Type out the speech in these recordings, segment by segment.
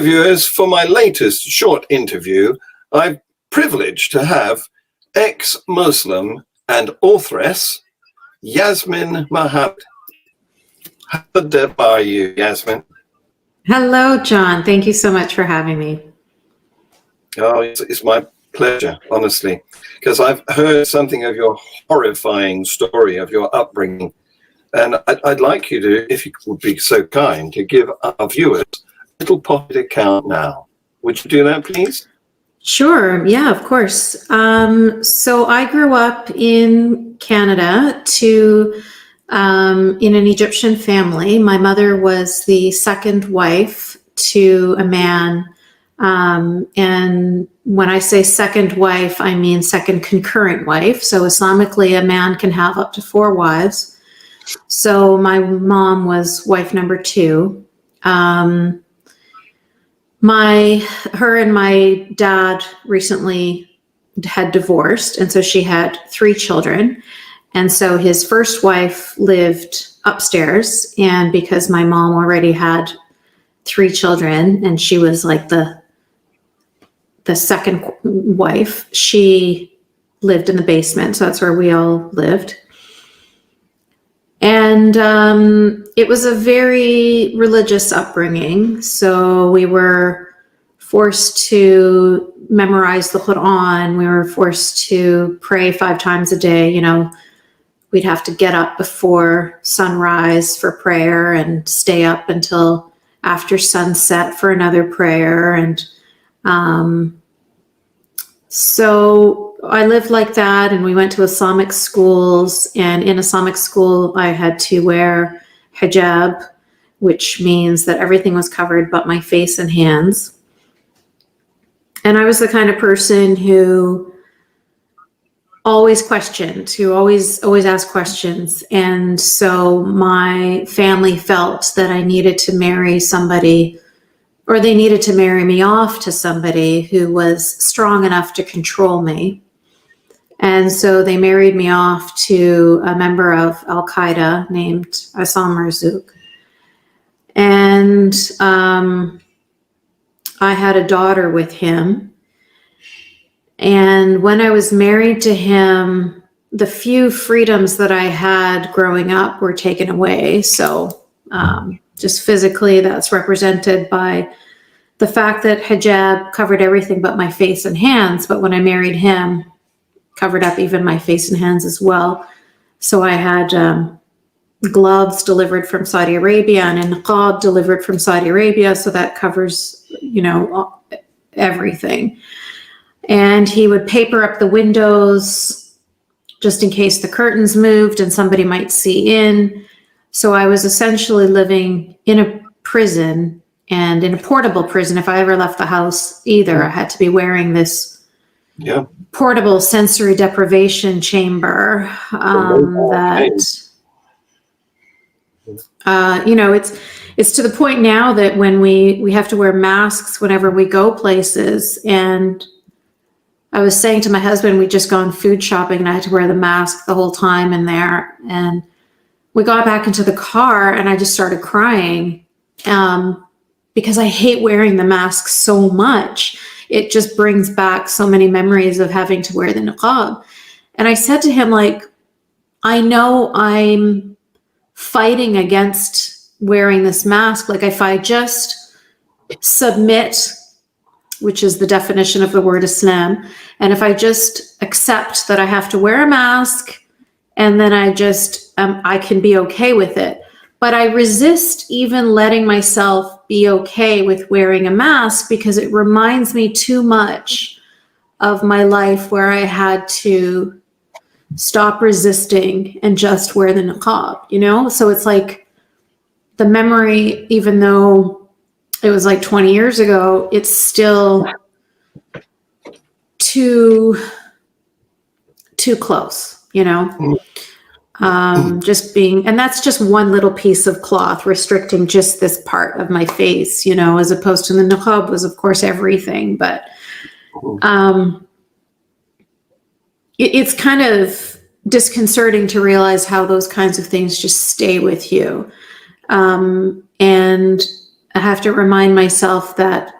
viewers, for my latest short interview, I'm privileged to have ex-Muslim and authoress Yasmine Mohammed. How are you, Yasmine? Hello, John. Thank you so much for having me. Oh, it's my pleasure, honestly, because I've heard something of your horrifying story of your upbringing. And I'd like you to, if you would be so kind, to give our viewers a little pocket account now. Would you do that, please? Sure. Yeah, of course. So I grew up in Canada in an Egyptian family. My mother was the second wife to a man. And when I say second wife, I mean second concurrent wife. So Islamically, a man can have up to 4 wives. So my mom was wife number 2. Her and my dad recently had divorced, and so she had 3 children. And so his first wife lived upstairs, and because my mom already had 3 children and she was like the second wife, she lived in the basement. So that's where we all lived. And it was a very religious upbringing. So we were forced to memorize the Quran. We were forced to pray 5 times a day. You know, we'd have to get up before sunrise for prayer and stay up until after sunset for another prayer. And so I lived like that, and we went to Islamic schools, and in Islamic school I had to wear hijab, which means that everything was covered but my face and hands. And I was the kind of person who always questioned, who always asked questions. And so my family felt that I needed to marry somebody, or they needed to marry me off to somebody who was strong enough to control me. And so they married me off to a member of Al-Qaeda named Asaam Marzouk. And I had a daughter with him. And when I was married to him, the few freedoms that I had growing up were taken away. So just physically, that's represented by the fact that hijab covered everything but my face and hands. But when I married him, covered up even my face and hands as well. So I had gloves delivered from Saudi Arabia and a niqab delivered from Saudi Arabia. So that covers, you know, everything. And he would paper up the windows just in case the curtains moved and somebody might see in. So I was essentially living in a prison, and in a portable prison. If I ever left the house either, I had to be wearing this portable sensory deprivation chamber you know, it's to the point now that when we have to wear masks whenever we go places. And I was saying to my husband, we'd just gone food shopping and I had to wear the mask the whole time in there. And we got back into the car and I just started crying because I hate wearing the mask so much. It just brings back so many memories of having to wear the niqab. And I said to him, like, I know I'm fighting against wearing this mask. Like, if I just submit, which is the definition of the word Islam, and if I just accept that I have to wear a mask, and then I can be okay with it. But I resist even letting myself be okay with wearing a mask because it reminds me too much of my life where I had to stop resisting and just wear the niqab, you know? So it's like the memory, even though it was like 20 years ago, it's still too close, you know? Just being, and that's just one little piece of cloth restricting just this part of my face, you know, as opposed to the niqab was of course everything, but it's kind of disconcerting to realize how those kinds of things just stay with you. And I have to remind myself that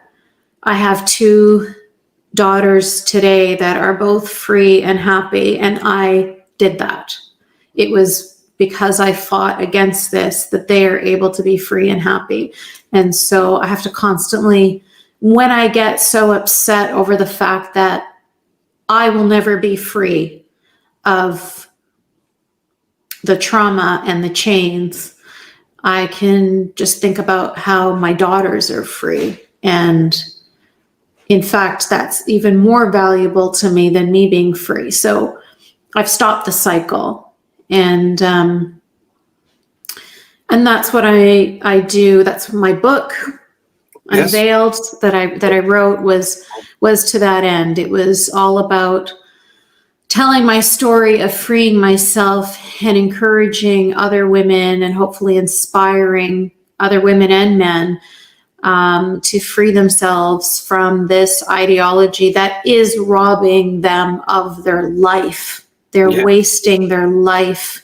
I have 2 daughters today that are both free and happy, and I did that. It was because I fought against this that they are able to be free and happy. And so I have to constantly, when I get so upset over the fact that I will never be free of the trauma and the chains, I can just think about how my daughters are free. And in fact, that's even more valuable to me than me being free. So I've stopped the cycle. And that's what I do. That's my book, Yes. Unveiled, that I wrote was to that end. It was all about telling my story of freeing myself and encouraging other women, and hopefully inspiring other women and men to free themselves from this ideology that is robbing them of their life. They're wasting their life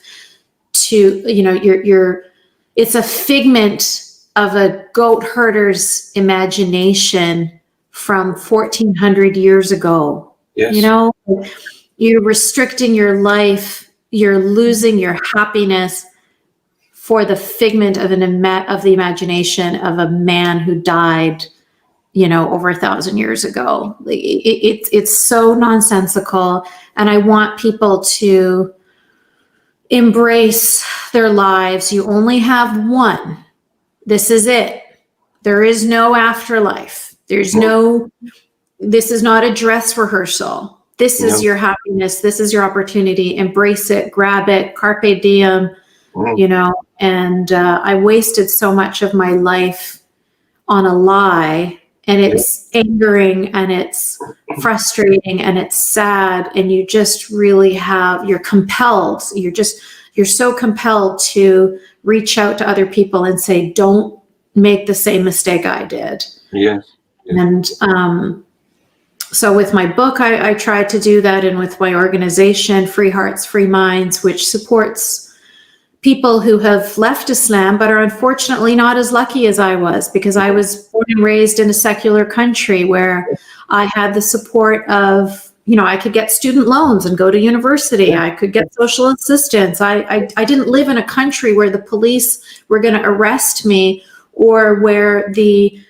to, it's a figment of a goat herder's imagination from 1400 years ago. Yes. You're restricting your life, you're losing your happiness for the figment of the imagination of a man who died, over 1,000 years ago. It's so nonsensical, and I want people to embrace their lives. You only have one. This is it. There is no afterlife. This is not a dress rehearsal. This is your happiness. This is your opportunity. Embrace it, grab it, carpe diem, and I wasted so much of my life on a lie, and it's angering, and it's frustrating, and it's sad, and you just really you're compelled. You're so compelled to reach out to other people and say, don't make the same mistake I did. Yes. And so with my book, I tried to do that, and with my organization, Free Hearts, Free Minds, which supports people who have left Islam but are unfortunately not as lucky as I was, because I was born and raised in a secular country where I had the support of, I could get student loans and go to university. I could get social assistance. I didn't live in a country where the police were going to arrest me, or where the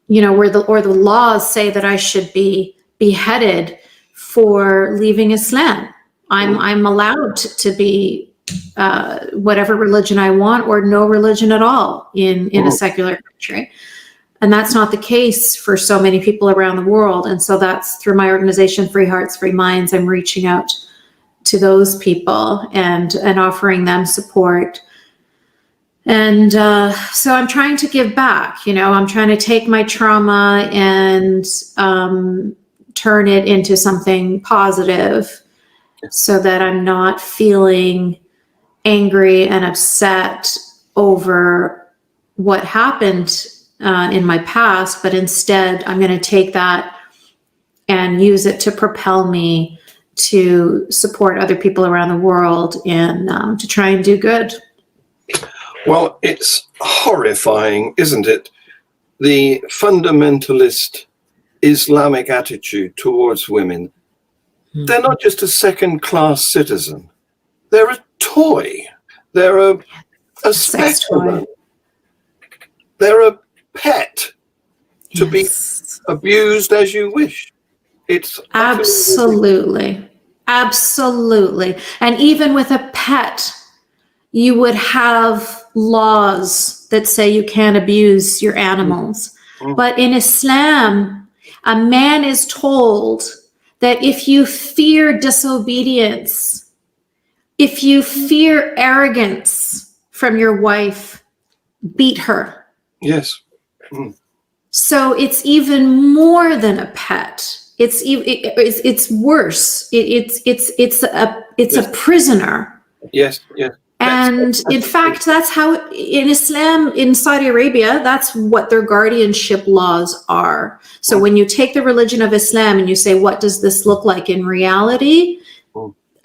the laws say that I should be beheaded for leaving Islam. I'm allowed to be whatever religion I want, or no religion at all in a secular country. And that's not the case for so many people around the world. And so that's through my organization, Free Hearts, Free Minds, I'm reaching out to those people and offering them support. And so I'm trying to give back, I'm trying to take my trauma and turn it into something positive, so that I'm not feeling angry and upset over what happened in my past, but instead I'm going to take that and use it to propel me to support other people around the world and to try and do good. Well, it's horrifying, isn't it? The fundamentalist Islamic attitude towards women. They're not just a second-class citizen. They're a toy. They're a specimen. They're a pet to be abused as you wish. It's absolutely. And even with a pet, you would have laws that say you can't abuse your animals. But in Islam, a man is told that if you fear disobedience, if you fear arrogance from your wife, beat her. Yes. So it's even more than a pet. It's worse. It's a prisoner. Yes. And in fact, that's how in Islam, in Saudi Arabia, that's what their guardianship laws are. So when you take the religion of Islam and you say, what does this look like in reality?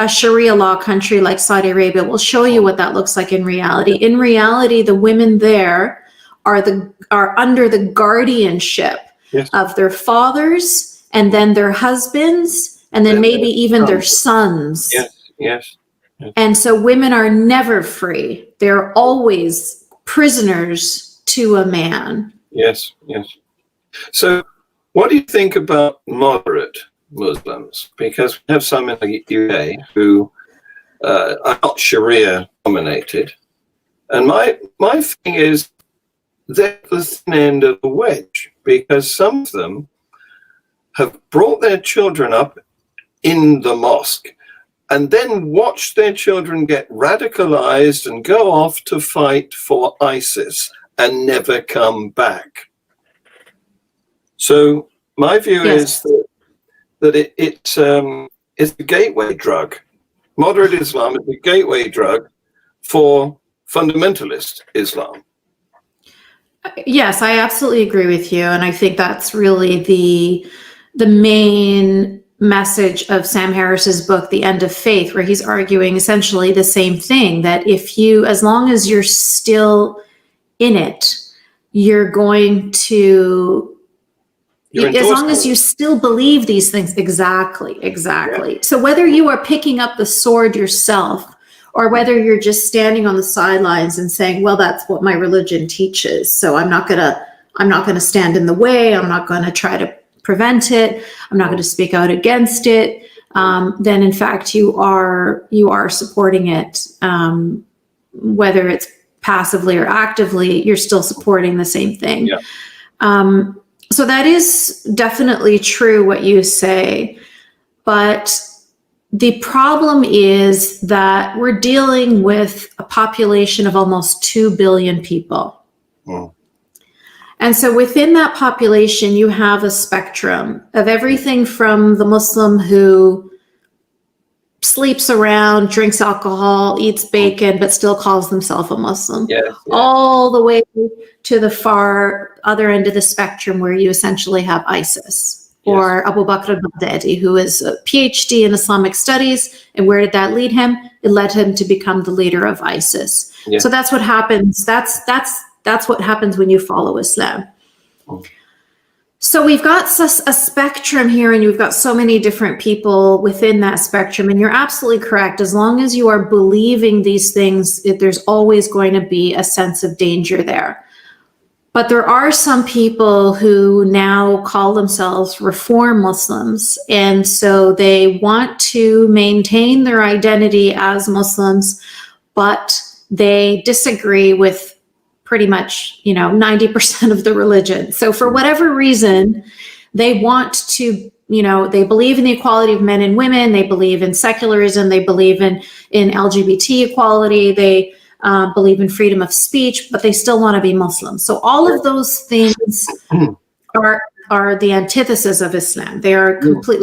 A Sharia law country like Saudi Arabia will show you what that looks like in reality. In reality, the women there are under the guardianship of their fathers, and then their husbands, and then maybe even their sons. Yes. And so women are never free. They're always prisoners to a man. Yes. So what do you think about moderate Muslims? Because we have some in the UK who are not Sharia dominated. And my thing is, they're the thin end of the wedge, because some of them have brought their children up in the mosque and then watched their children get radicalized and go off to fight for ISIS and never come back. So my view is that it's a gateway drug. Moderate Islam is a gateway drug for fundamentalist Islam. Yes, I absolutely agree with you. And I think that's really the main message of Sam Harris's book, The End of Faith, where he's arguing essentially the same thing, that as long as you're still in it, you're going to, as long as you still believe these things. Exactly. Yeah. So whether you are picking up the sword yourself, or whether you're just standing on the sidelines and saying, well, that's what my religion teaches, so I'm not gonna stand in the way, I'm not gonna try to prevent it, I'm not gonna speak out against it, then in fact you are supporting it. Whether it's passively or actively, you're still supporting the same thing. So that is definitely true what you say, but the problem is that we're dealing with a population of almost 2 billion people. And so within that population, you have a spectrum of everything from the Muslim who sleeps around, drinks alcohol, eats bacon, but still calls themselves a Muslim, all the way to the far other end of the spectrum, where you essentially have ISIS. Or Abu Bakr al-Baghdadi, who is a PhD in Islamic studies. And where did that lead him? It led him to become the leader of ISIS. So that's what happens. That's what happens when you follow Islam. So we've got a spectrum here, and you've got so many different people within that spectrum. And you're absolutely correct. As long as you are believing these things, there's always going to be a sense of danger there. But there are some people who now call themselves Reform Muslims. And so they want to maintain their identity as Muslims, but they disagree with pretty much, 90% of the religion. So for whatever reason, they want to, they believe in the equality of men and women. They believe in secularism. They believe in LGBT equality. They believe in freedom of speech, but they still want to be Muslim. So all of those things are the antithesis of Islam. They are complete,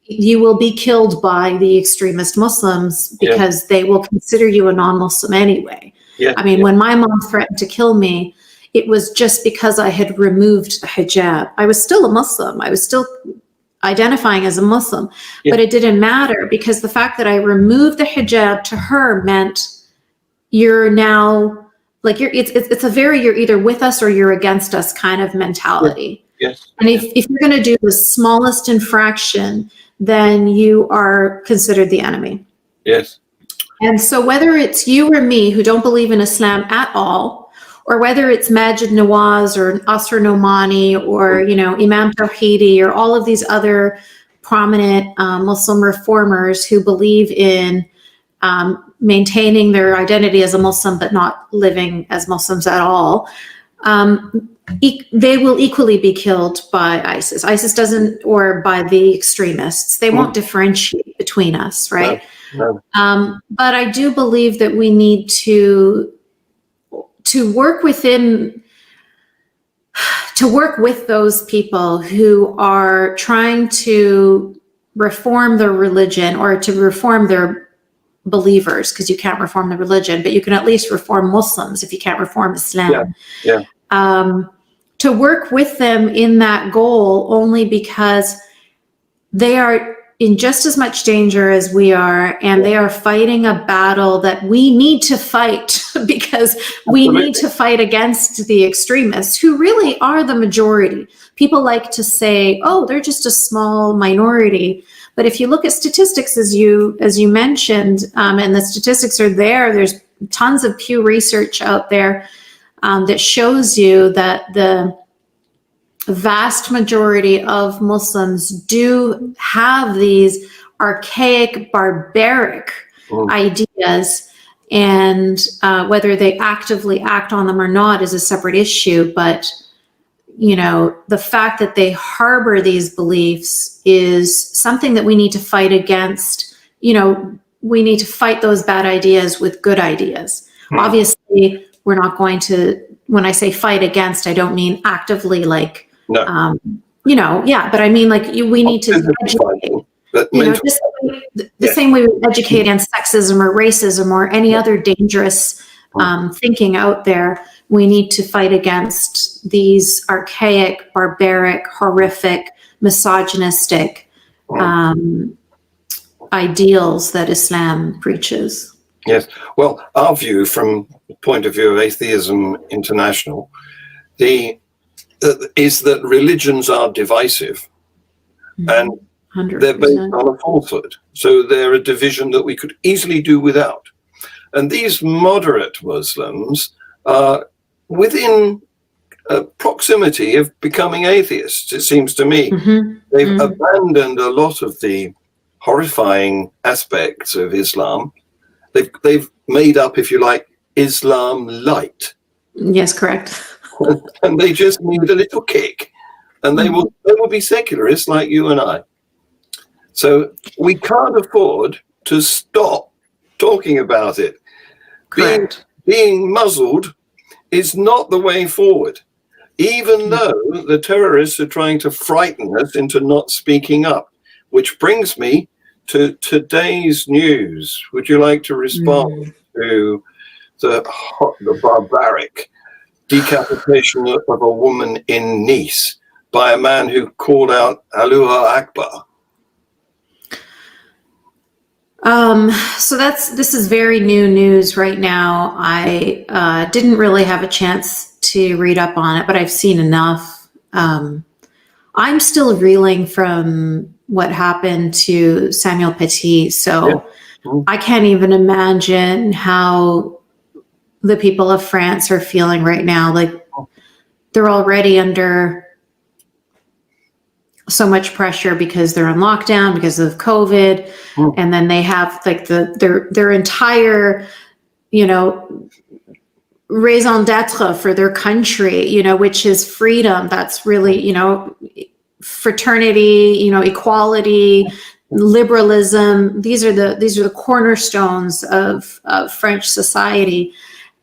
you will be killed by the extremist Muslims because they will consider you a non-Muslim anyway. When my mom threatened to kill me, it was just because I had removed the hijab. I was still a Muslim. I was still identifying as a Muslim, but it didn't matter, because the fact that I removed the hijab to her meant you're now it's a very, you're either with us or you're against us kind of mentality. And if you're going to do the smallest infraction, then you are considered the enemy. And so whether it's you or me who don't believe in Islam at all, or whether it's Majid Nawaz or Asr Nomani or Imam Tawhidi or all of these other prominent Muslim reformers who believe in maintaining their identity as a Muslim but not living as Muslims at all, they will equally be killed by ISIS. ISIS doesn't, or by the extremists. They won't differentiate between us, right? No. But I do believe that we need to work with those people who are trying to reform their religion, or to reform their believers, because you can't reform the religion, but you can at least reform Muslims if you can't reform Islam. To work with them in that goal, only because they are in just as much danger as we are, and they are fighting a battle that we need to fight because we need to fight against the extremists who really are the majority. People like to say, oh, they're just a small minority. But if you look at statistics, as you mentioned, and the statistics are there's tons of Pew Research out there that shows you that the vast majority of Muslims do have these archaic, barbaric ideas, and whether they actively act on them or not is a separate issue. But, you know, the fact that they harbor these beliefs is something that we need to fight against. You know, we need to fight those bad ideas with good ideas. Obviously, we're not going to, when I say fight against, I don't mean actively like, No. you know, yeah, but I mean, like, we need to educate, you know, just the same way we educate against sexism or racism or any other dangerous thinking out there. We need to fight against these archaic, barbaric, horrific, misogynistic ideals that Islam preaches. Yes. Well, our view from the point of view of Atheism International, is that religions are divisive, and 100%. they're based on a falsehood. So they're a division that we could easily do without. And these moderate Muslims are within proximity of becoming atheists, it seems to me. They've abandoned a lot of the horrifying aspects of Islam. They've made up, if you like, Islam light. Yes, correct. And they just need a little kick, and they will be secularists like you and I. So we can't afford to stop talking about it. Being muzzled is not the way forward, even though the terrorists are trying to frighten us into not speaking up, which brings me to today's news. Would you like to respond to the barbaric decapitation of a woman in Nice by a man who called out Allahu Akbar? So this is very new news right now. I didn't really have a chance to read up on it, but I've seen enough. I'm still reeling from what happened to Samuel Paty, so I can't even imagine how the people of France are feeling right now. Like, they're already under so much pressure because they're on lockdown because of COVID, and then they have like their entire, you know, raison d'etre for their country, you know, which is freedom. That's really, you know, fraternity, you know, equality, liberalism. These are the cornerstones of French society.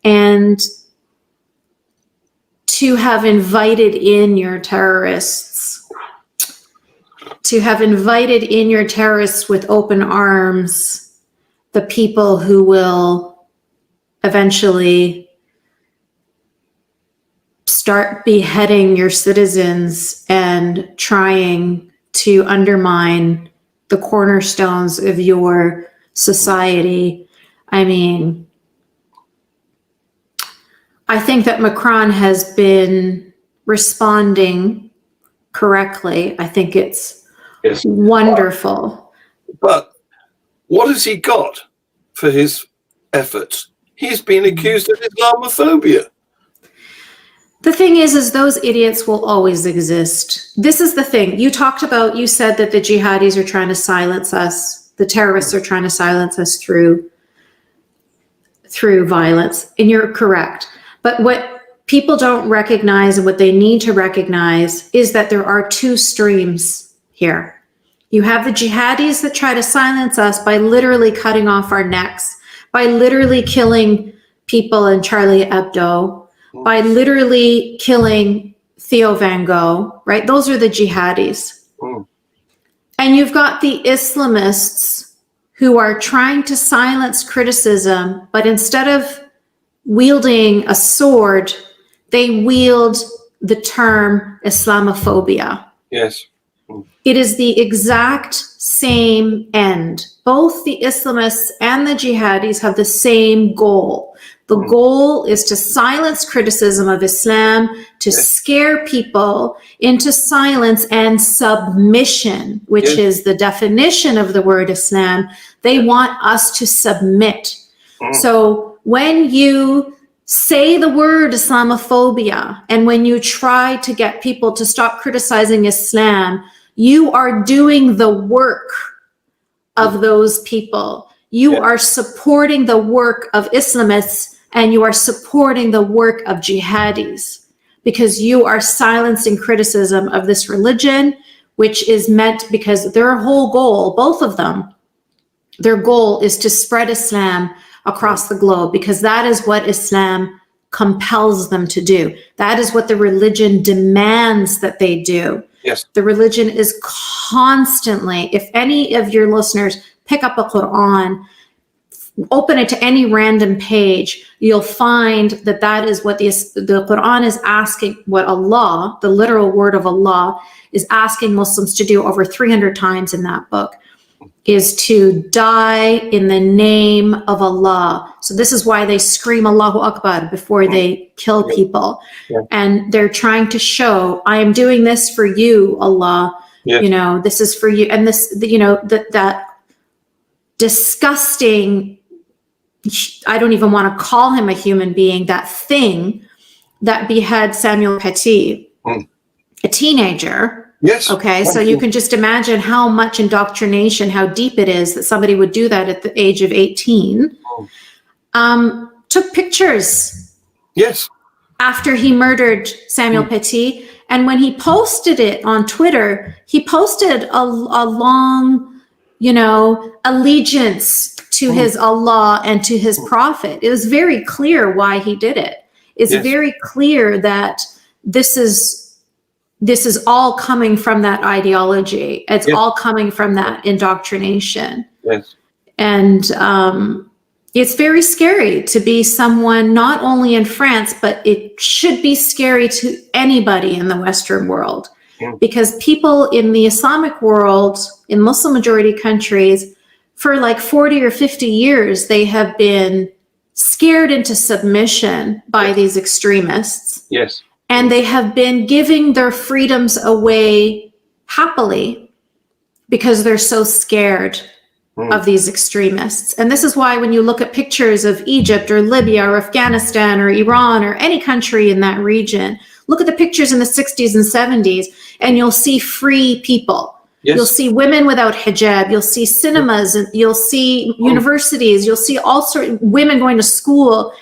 And to have invited in your terrorists, with open arms, the people who will eventually start beheading your citizens and trying to undermine the cornerstones of your society. I mean, I think that Macron has been responding correctly. I think it's wonderful. But what has he got for his efforts? He's been accused of Islamophobia. The thing is those idiots will always exist. This is the thing. You said that the jihadis are trying to silence us. The terrorists are trying to silence us through violence. And you're correct. But what people don't recognize, and what they need to recognize, is that there are two streams here. You have the jihadis that try to silence us by literally cutting off our necks, by literally killing people in Charlie Hebdo, by literally killing Theo Van Gogh, right? Those are the jihadis. And you've got the Islamists who are trying to silence criticism, but instead of wielding a sword, they wield the term Islamophobia. Yes. It is the exact same end. Both the Islamists and the jihadis have the same goal. The goal is to silence criticism of Islam, to scare people into silence and submission, which is the definition of the word Islam. They want us to submit. So when you say the word Islamophobia, and when you try to get people to stop criticizing Islam, you are doing the work of those people. You are supporting the work of Islamists, and you are supporting the work of jihadis, because you are silencing criticism of this religion, which is meant, because their whole goal, both of them, their goal is to spread Islam across the globe, because that is what Islam compels them to do. That is what the religion demands that they do. Yes. The religion is constantly, if any of your listeners pick up a Quran, open it to any random page, you'll find that that is what the Quran is asking, what Allah, the literal word of Allah, is asking Muslims to do over 300 times in that book, is to die in the name of Allah. So this is why they scream Allahu Akbar before they kill people. And they're trying to show, I am doing this for you, Allah. You know, this is for you. And this, you know, that disgusting, I don't even want to call him a human being, that thing that behead Samuel Paty, a teenager. Yes. Okay, so you can just imagine how much indoctrination, how deep it is that somebody would do that at the age of 18. Took pictures. Yes. After he murdered Samuel Paty. And when he posted it on Twitter, he posted a long, you know, allegiance to his Allah and to his prophet. It was very clear why he did it. It's very clear that this is all coming from that ideology. It's all coming from that indoctrination. Yes. And it's very scary to be someone not only in France, but it should be scary to anybody in the Western world. Because people in the Islamic world, in Muslim majority countries, for like 40 or 50 years, they have been scared into submission by these extremists. Yes. And they have been giving their freedoms away happily because they're so scared of these extremists. And this is why when you look at pictures of Egypt or Libya or Afghanistan or Iran or any country in that region, look at the pictures in the 60s and 70s, and you'll see free people. You'll see women without hijab. You'll see cinemas, and you'll see universities. You'll see all sorts of women going to school.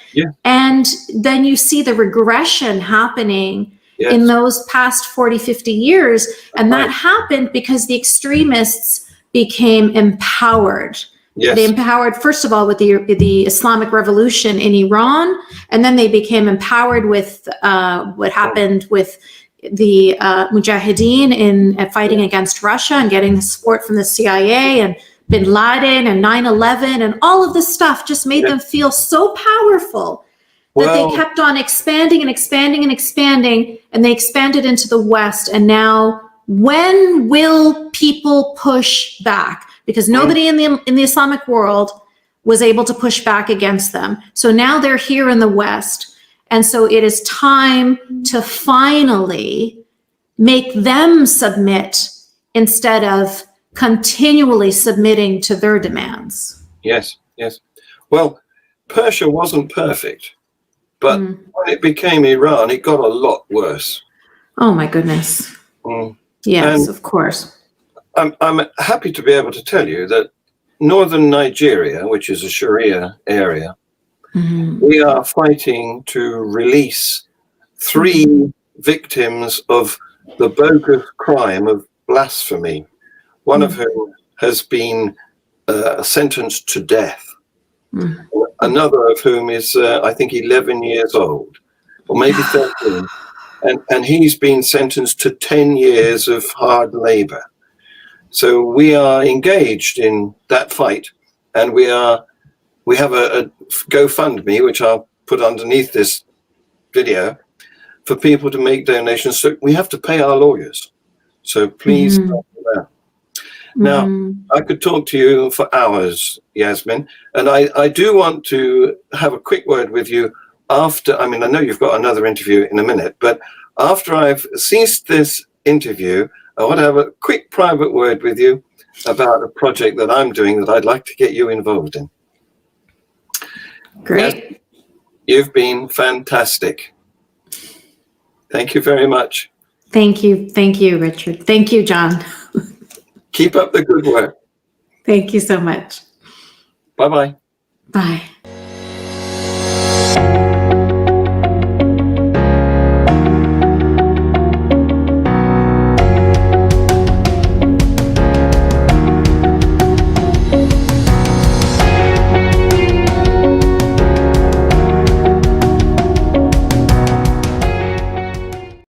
And then you see the regression happening in those past 40, 50 years. And that happened because the extremists became empowered. They empowered, first of all, with the Islamic Revolution in Iran. And then they became empowered with what happened with the Mujahideen in fighting against Russia and getting the support from the CIA and Bin Laden and 9/11 and all of this stuff just made them feel so powerful that they kept on expanding and expanding and expanding, and they expanded into the West. And now, when will people push back? Because nobody in the Islamic world was able to push back against them. So now they're here in the West. And so it is time to finally make them submit instead of continually submitting to their demands. Yes, yes. Well, Persia wasn't perfect, but when it became Iran, it got a lot worse. Oh my goodness. Yes, And of course. I'm happy to be able to tell you that northern Nigeria, which is a Sharia area, we are fighting to release 3 victims of the bogus crime of blasphemy, one of whom has been sentenced to death, another of whom is, I think, 11 years old, or maybe 13, and he's been sentenced to 10 years of hard labor. So we are engaged in that fight, and we have a GoFundMe, which I'll put underneath this video, for people to make donations. So we have to pay our lawyers. So please help with that. Now, Mm. I could talk to you for hours, Yasmine, and I do want to have a quick word with you after. I mean, I know you've got another interview in a minute, but after I've ceased this interview, I want to have a quick private word with you about a project that I'm doing that I'd like to get you involved in. Great. Yes, you've been fantastic. Thank you very much. Thank you. Thank you, Richard. Thank you, John. Keep up the good work. Thank you so much. Bye-bye. Bye.